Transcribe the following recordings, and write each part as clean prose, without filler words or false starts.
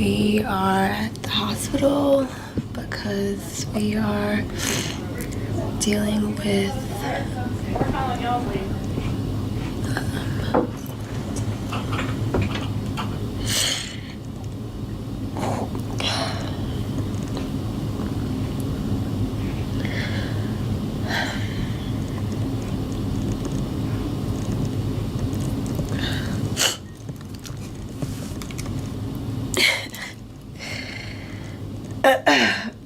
We are at the hospital because we are dealing with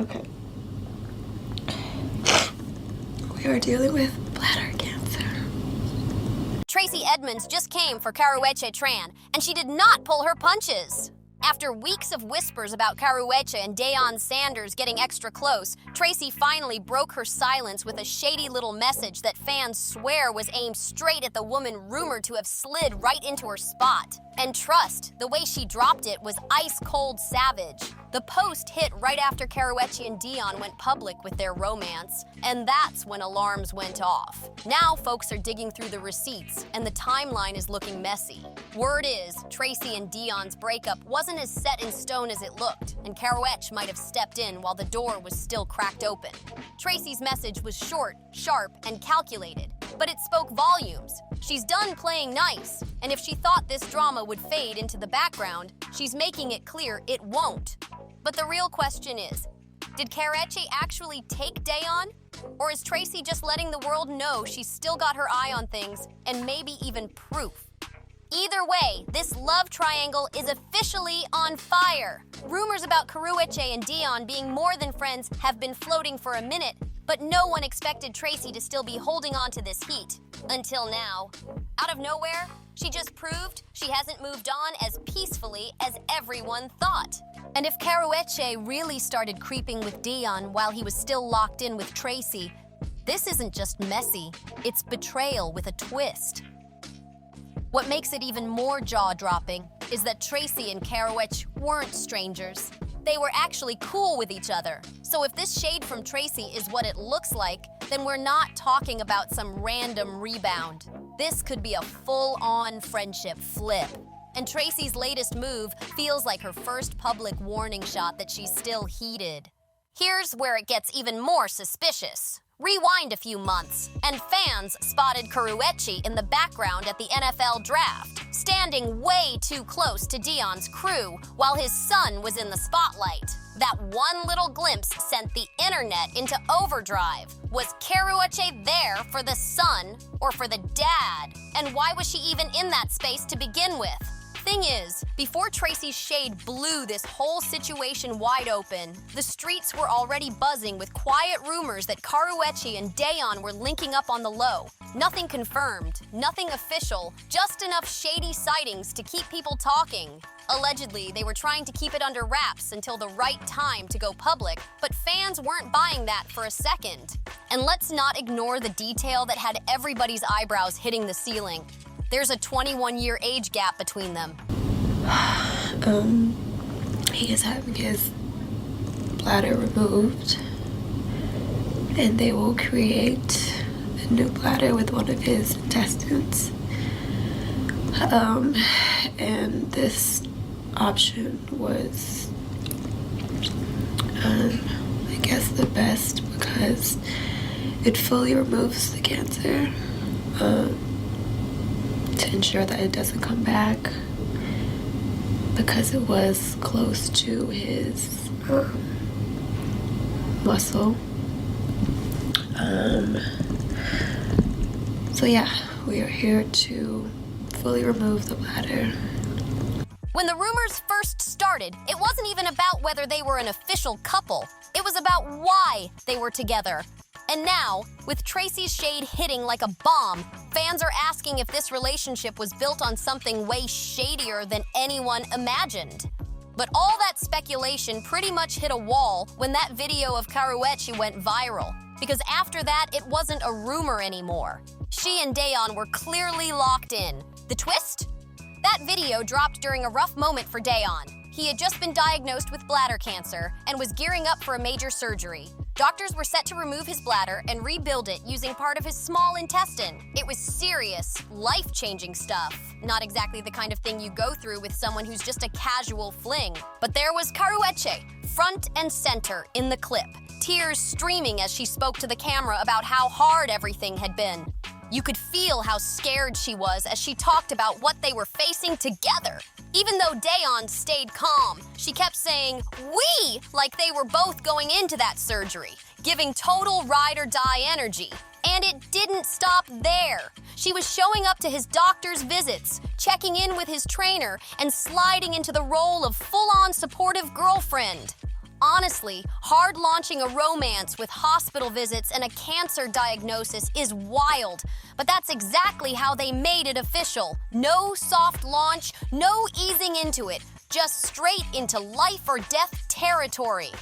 okay. We are dealing with bladder cancer. Tracey Edmonds just came for Karrueche Tran, and she did not pull her punches. After weeks of whispers about Karrueche and Deion Sanders getting extra close, Tracey finally broke her silence with a shady little message that fans swear was aimed straight at the woman rumored to have slid right into her spot. And trust, the way she dropped it was ice-cold savage. The post hit right after Karrueche and Deion went public with their romance, and that's when alarms went off. Now folks are digging through the receipts, and the timeline is looking messy. Word is, Tracey and Deion's breakup wasn't as set in stone as it looked, and Karrueche might have stepped in while the door was still cracked open. Tracey's message was short, sharp, and calculated, but it spoke volumes. She's done playing nice, and if she thought this drama would fade into the background, she's making it clear it won't. But the real question is, did Karrueche actually take Deion? Or is Tracey just letting the world know she's still got her eye on things, and maybe even proof? Either way, this love triangle is officially on fire. Rumors about Karrueche and Deion being more than friends have been floating for a minute, but no one expected Tracey to still be holding on to this heat. Until now. Out of nowhere, she just proved she hasn't moved on as peacefully as everyone thought. And if Karrueche really started creeping with Deion while he was still locked in with Tracey, this isn't just messy, it's betrayal with a twist. What makes it even more jaw-dropping is that Tracey and Karrueche weren't strangers. They were actually cool with each other. So if this shade from Tracey is what it looks like, then we're not talking about some random rebound. This could be a full-on friendship flip. And Tracey's latest move feels like her first public warning shot that she's still heated. Here's where it gets even more suspicious. Rewind a few months, and fans spotted Karrueche in the background at the NFL draft, standing way too close to Deion's crew while his son was in the spotlight. That one little glimpse sent the internet into overdrive. Was Karrueche there for the son or for the dad? And why was she even in that space to begin with? Thing is, before Tracey's shade blew this whole situation wide open, the streets were already buzzing with quiet rumors that Karrueche and Deion were linking up on the low. Nothing confirmed, nothing official, just enough shady sightings to keep people talking. Allegedly, they were trying to keep it under wraps until the right time to go public, but fans weren't buying that for a second. And let's not ignore the detail that had everybody's eyebrows hitting the ceiling. There's a 21-year age gap between them. He is having his bladder removed, and they will create a new bladder with one of his intestines. And this option was, I guess, the best because it fully removes the cancer. To ensure that it doesn't come back because it was close to his muscle. So yeah, we are here to fully remove the bladder. When the rumors first started, it wasn't even about whether they were an official couple. It was about why they were together. And now, with Tracey's shade hitting like a bomb, fans are asking if this relationship was built on something way shadier than anyone imagined. But all that speculation pretty much hit a wall when that video of Karrueche went viral, because after that, it wasn't a rumor anymore. She and Deion were clearly locked in. The twist? That video dropped during a rough moment for Deion. He had just been diagnosed with bladder cancer and was gearing up for a major surgery. Doctors were set to remove his bladder and rebuild it using part of his small intestine. It was serious, life-changing stuff. Not exactly the kind of thing you go through with someone who's just a casual fling. But there was Karrueche, front and center in the clip, tears streaming as she spoke to the camera about how hard everything had been. You could feel how scared she was as she talked about what they were facing together. Even though Deion stayed calm, she kept saying, "we," like they were both going into that surgery, giving total ride-or-die energy. And it didn't stop there. She was showing up to his doctor's visits, checking in with his trainer, and sliding into the role of full-on supportive girlfriend. Honestly, hard launching a romance with hospital visits and a cancer diagnosis is wild, but that's exactly how they made it official. No soft launch, no easing into it, just straight into life or death territory.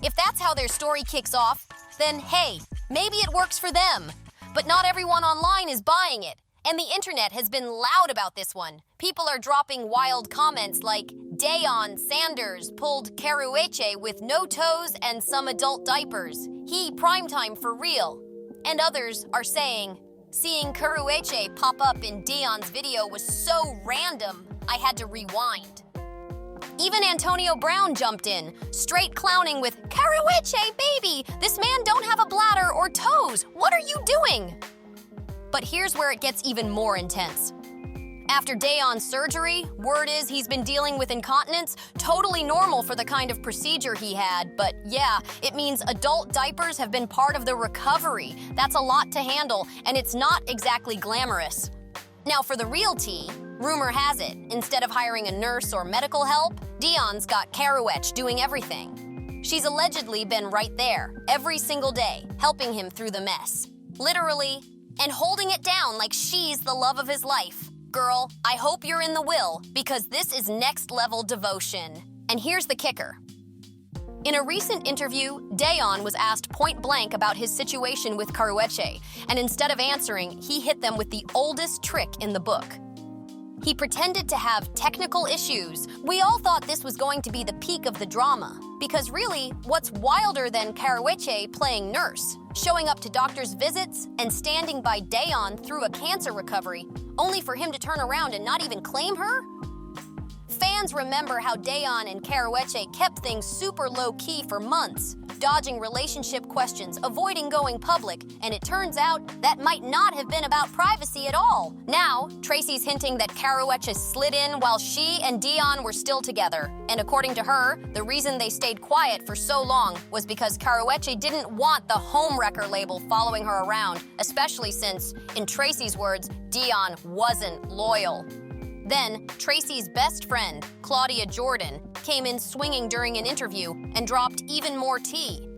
If that's how their story kicks off, then hey, maybe it works for them. But not everyone online is buying it, and the internet has been loud about this one. People are dropping wild comments like, Deion Sanders pulled Karrueche with no toes and some adult diapers. He primetime for real. And others are saying, seeing Karrueche pop up in Deion's video was so random, I had to rewind. Even Antonio Brown jumped in, straight clowning with, Karrueche, baby, this man don't have a bladder or toes. What are you doing? But here's where it gets even more intense. After Deion's surgery, word is he's been dealing with incontinence, totally normal for the kind of procedure he had, but yeah, it means adult diapers have been part of the recovery. That's a lot to handle, and it's not exactly glamorous. Now for the real tea, rumor has it, instead of hiring a nurse or medical help, Deion's got Karrueche doing everything. She's allegedly been right there, every single day, helping him through the mess. Literally, and holding it down like she's the love of his life. Girl, I hope you're in the will, because this is next-level devotion. And here's the kicker. In a recent interview, Deion was asked point-blank about his situation with Karrueche, and instead of answering, he hit them with the oldest trick in the book. He pretended to have technical issues. We all thought this was going to be the peak of the drama, because really, what's wilder than Karrueche playing nurse, showing up to doctor's visits and standing by Deion through a cancer recovery, only for him to turn around and not even claim her? Fans remember how Deion and Karrueche kept things super low-key for months, dodging relationship questions, avoiding going public, and it turns out that might not have been about privacy at all. Now, Tracey's hinting that Karrueche slid in while she and Deion were still together, and according to her, the reason they stayed quiet for so long was because Karrueche didn't want the homewrecker label following her around, especially since, in Tracey's words, Deion wasn't loyal. Then, Tracey's best friend, Claudia Jordan, came in swinging during an interview and dropped even more tea.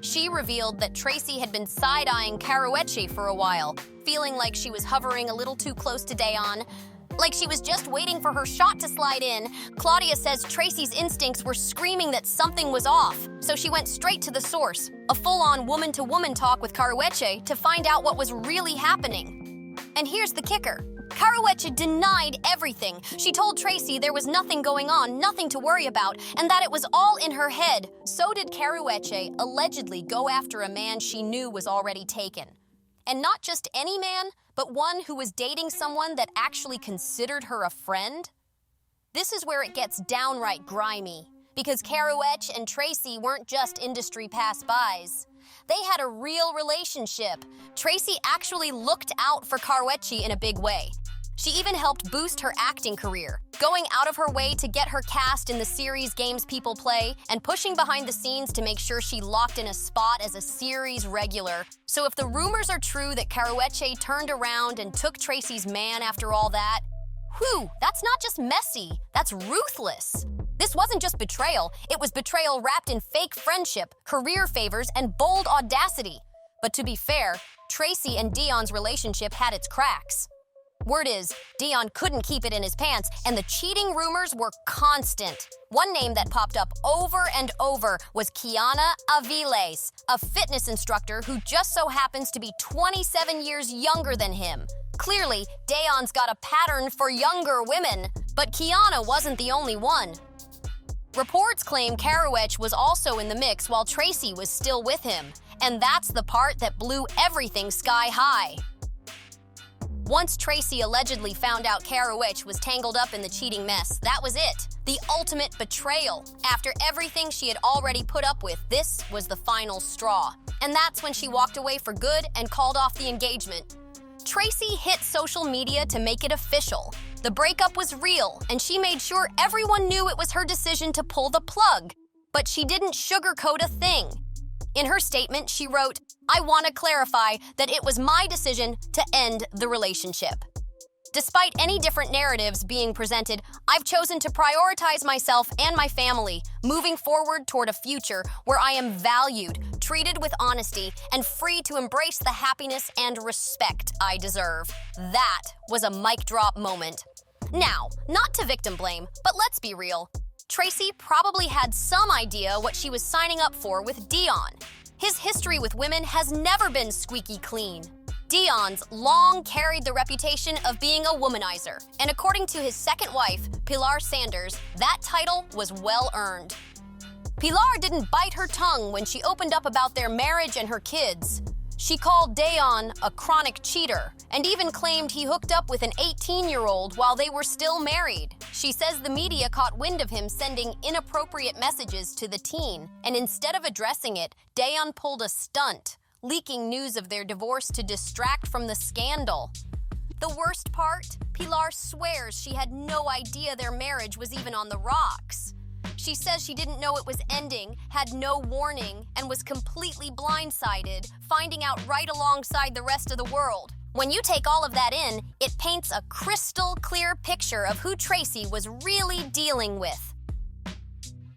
She revealed that Tracey had been side-eyeing Karrueche for a while, feeling like she was hovering a little too close to Deion, like she was just waiting for her shot to slide in. Claudia says Tracey's instincts were screaming that something was off, so she went straight to the source, a full-on woman-to-woman talk with Karrueche to find out what was really happening. And here's the kicker. Karrueche denied everything. She told Tracey there was nothing going on, nothing to worry about, and that it was all in her head. So did Karrueche allegedly go after a man she knew was already taken. And not just any man, but one who was dating someone that actually considered her a friend? This is where it gets downright grimy, because Karrueche and Tracey weren't just industry pass-bys. They had a real relationship. Tracey actually looked out for Karrueche in a big way. She even helped boost her acting career, going out of her way to get her cast in the series Games People Play and pushing behind the scenes to make sure she locked in a spot as a series regular. So if the rumors are true that Karrueche turned around and took Tracey's man after all that, whew, that's not just messy, that's ruthless. This wasn't just betrayal, it was betrayal wrapped in fake friendship, career favors, and bold audacity. But to be fair, Tracey and Deion's relationship had its cracks. Word is, Deion couldn't keep it in his pants, and the cheating rumors were constant. One name that popped up over and over was Kiana Aviles, a fitness instructor who just so happens to be 27 years younger than him. Clearly, Deion's got a pattern for younger women, but Kiana wasn't the only one. Reports claim Karrueche was also in the mix while Tracey was still with him, and that's the part that blew everything sky high. Once Tracey allegedly found out Karrueche was tangled up in the cheating mess, that was it. The ultimate betrayal. After everything she had already put up with, this was the final straw. And that's when she walked away for good and called off the engagement. Tracey hit social media to make it official. The breakup was real, and she made sure everyone knew it was her decision to pull the plug. But she didn't sugarcoat a thing. In her statement, she wrote, "I want to clarify that it was my decision to end the relationship. Despite any different narratives being presented, I've chosen to prioritize myself and my family, moving forward toward a future where I am valued, treated with honesty, and free to embrace the happiness and respect I deserve." That was a mic drop moment. Now, not to victim blame, but let's be real. Tracey probably had some idea what she was signing up for with Deion. His history with women has never been squeaky clean. Deion's long carried the reputation of being a womanizer, and according to his second wife, Deion Sanders, that title was well earned. Pilar didn't bite her tongue when she opened up about their marriage and her kids. She called Deion a chronic cheater and even claimed he hooked up with an 18-year-old while they were still married. She says the media caught wind of him sending inappropriate messages to the teen, and instead of addressing it, Deion pulled a stunt, leaking news of their divorce to distract from the scandal. The worst part? Pilar swears she had no idea their marriage was even on the rocks. She says she didn't know it was ending, had no warning, and was completely blindsided, finding out right alongside the rest of the world. When you take all of that in, it paints a crystal clear picture of who Tracey was really dealing with.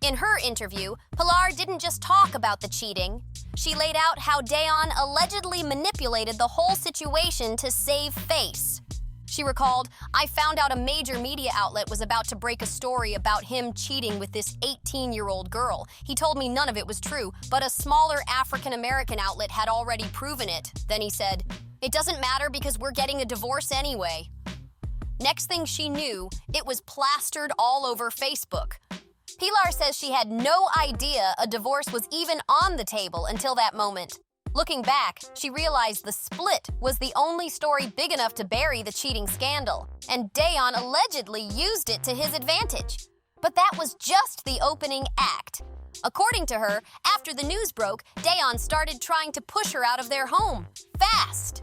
In her interview, Pilar didn't just talk about the cheating. She laid out how Deion allegedly manipulated the whole situation to save face. She recalled, "I found out a major media outlet was about to break a story about him cheating with this 18-year-old girl. He told me none of it was true, but a smaller African-American outlet had already proven it." Then he said, "It doesn't matter because we're getting a divorce anyway." Next thing she knew, it was plastered all over Facebook. Pilar says she had no idea a divorce was even on the table until that moment. Looking back, she realized the split was the only story big enough to bury the cheating scandal, and Deion allegedly used it to his advantage. But that was just the opening act. According to her, after the news broke, Deion started trying to push her out of their home, fast.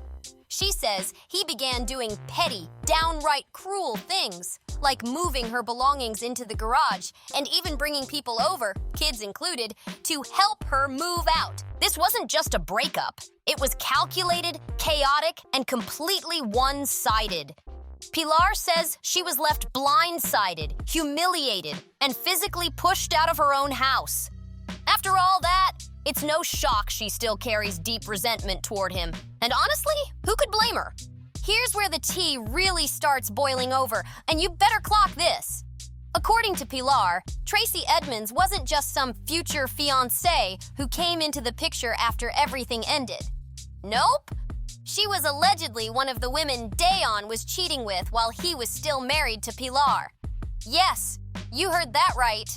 She says he began doing petty, downright cruel things, like moving her belongings into the garage and even bringing people over, kids included, to help her move out. This wasn't just a breakup. It was calculated, chaotic, and completely one-sided. Pilar says she was left blindsided, humiliated, and physically pushed out of her own house. After all that, it's no shock she still carries deep resentment toward him. And honestly, who could blame her? Here's where the tea really starts boiling over, and you better clock this. According to Pilar, Tracey Edmonds wasn't just some future fiancé who came into the picture after everything ended. Nope. She was allegedly one of the women Deion was cheating with while he was still married to Pilar. Yes, you heard that right.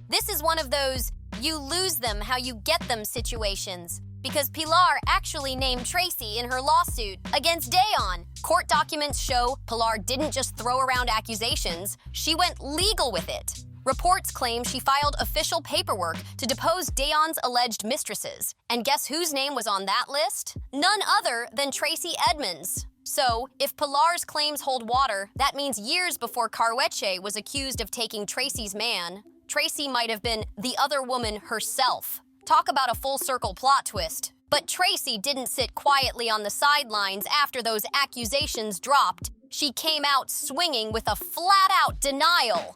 This is one of those you lose them how you get them situations, because Pilar actually named Tracey in her lawsuit against Deion. Court documents show Pilar didn't just throw around accusations, she went legal with it. Reports claim she filed official paperwork to depose Deion's alleged mistresses. And guess whose name was on that list? None other than Tracey Edmonds. So, if Pilar's claims hold water, that means years before Karrueche was accused of taking Tracey's man, Tracey might have been the other woman herself. Talk about a full-circle plot twist. But Tracey didn't sit quietly on the sidelines after those accusations dropped. She came out swinging with a flat-out denial.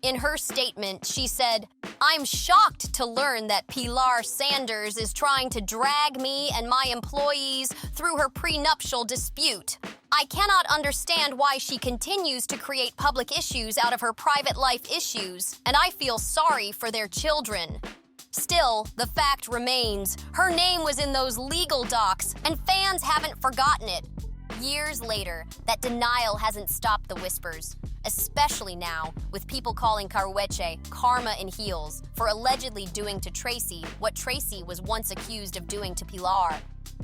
In her statement, she said, "I'm shocked to learn that Deion Sanders is trying to drag me and my employees through her prenuptial dispute. I cannot understand why she continues to create public issues out of her private life issues, and I feel sorry for their children." Still, the fact remains, her name was in those legal docs, and fans haven't forgotten it. Years later, that denial hasn't stopped the whispers. especially now with people calling Karrueche karma in heels for allegedly doing to Tracey what Tracey was once accused of doing to Pilar.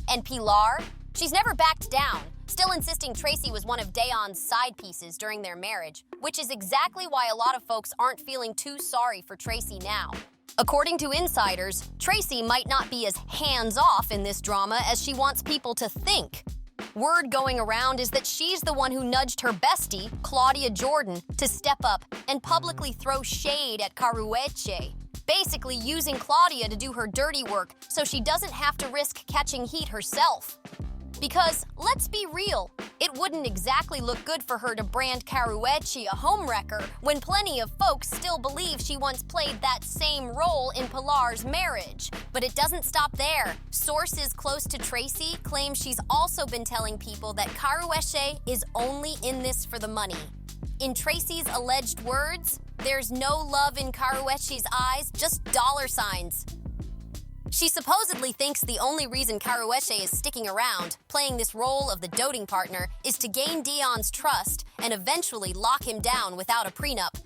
And Pilar? She's never backed down, still insisting Tracey was one of Deion's side pieces during their marriage, which is exactly why a lot of folks aren't feeling too sorry for Tracey now. According to insiders, Tracey might not be as hands-off in this drama as she wants people to think. Word going around is that she's the one who nudged her bestie, Claudia Jordan, to step up and publicly throw shade at Karrueche, basically using Claudia to do her dirty work so she doesn't have to risk catching heat herself. Because, let's be real, it wouldn't exactly look good for her to brand Karrueche a homewrecker when plenty of folks still believe she once played that same role in Pilar's marriage. But it doesn't stop there. Sources close to Tracey claim she's also been telling people that Karrueche is only in this for the money. In Tracey's alleged words, there's no love in Karrueche's eyes, just dollar signs. She supposedly thinks the only reason Karrueche is sticking around, playing this role of the doting partner, is to gain Deion's trust and eventually lock him down without a prenup,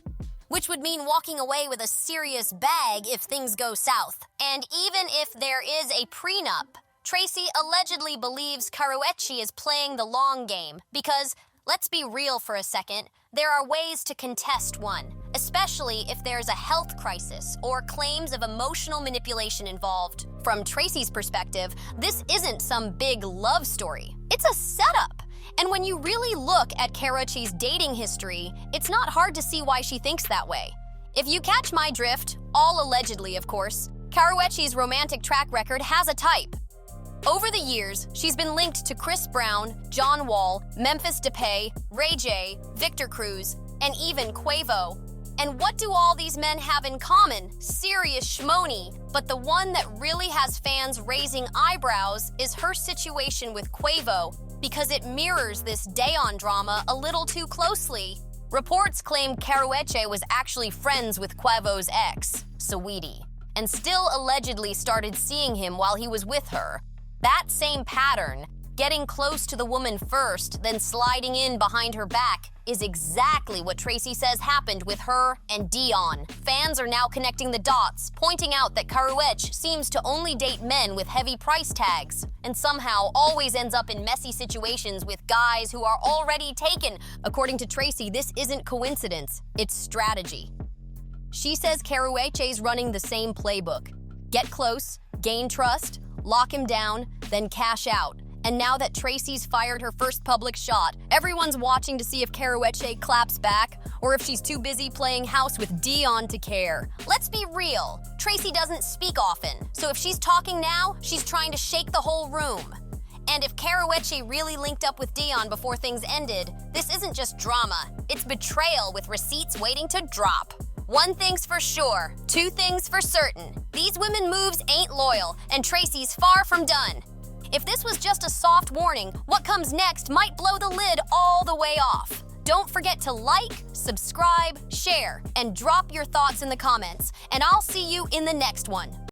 which would mean walking away with a serious bag if things go south. And even if there is a prenup, Tracey allegedly believes Karrueche is playing the long game because, let's be real for a second, there are ways to contest one, especially if there's a health crisis or claims of emotional manipulation involved. From Tracey's perspective, this isn't some big love story. It's a setup. And when you really look at Karrueche's dating history, it's not hard to see why she thinks that way. If you catch my drift, all allegedly of course, Karrueche's romantic track record has a type. Over the years, she's been linked to Chris Brown, John Wall, Memphis Depay, Ray J, Victor Cruz, and even Quavo. And what do all these men have in common? Serious schmoney. But the one that really has fans raising eyebrows is her situation with Quavo, because it mirrors this Deion drama a little too closely. Reports claim Karrueche was actually friends with Quavo's ex, Shady, and still allegedly started seeing him while he was with her. That same pattern, getting close to the woman first, then sliding in behind her back, is exactly what Tracey says happened with her and Deion. Fans are now connecting the dots, pointing out that Karrueche seems to only date men with heavy price tags, and somehow always ends up in messy situations with guys who are already taken. According to Tracey, this isn't coincidence, it's strategy. She says Karrueche's running the same playbook. Get close, gain trust, lock him down, then cash out. And now that Tracey's fired her first public shot, everyone's watching to see if Karrueche claps back or if she's too busy playing house with Deion to care. Let's be real, Tracey doesn't speak often, so if she's talking now, she's trying to shake the whole room. And if Karrueche really linked up with Deion before things ended, this isn't just drama, it's betrayal with receipts waiting to drop. One thing's for sure, two things for certain. These women moves ain't loyal, and Tracey's far from done. If this was just a soft warning, what comes next might blow the lid all the way off. Don't forget to like, subscribe, share, and drop your thoughts in the comments. And I'll see you in the next one.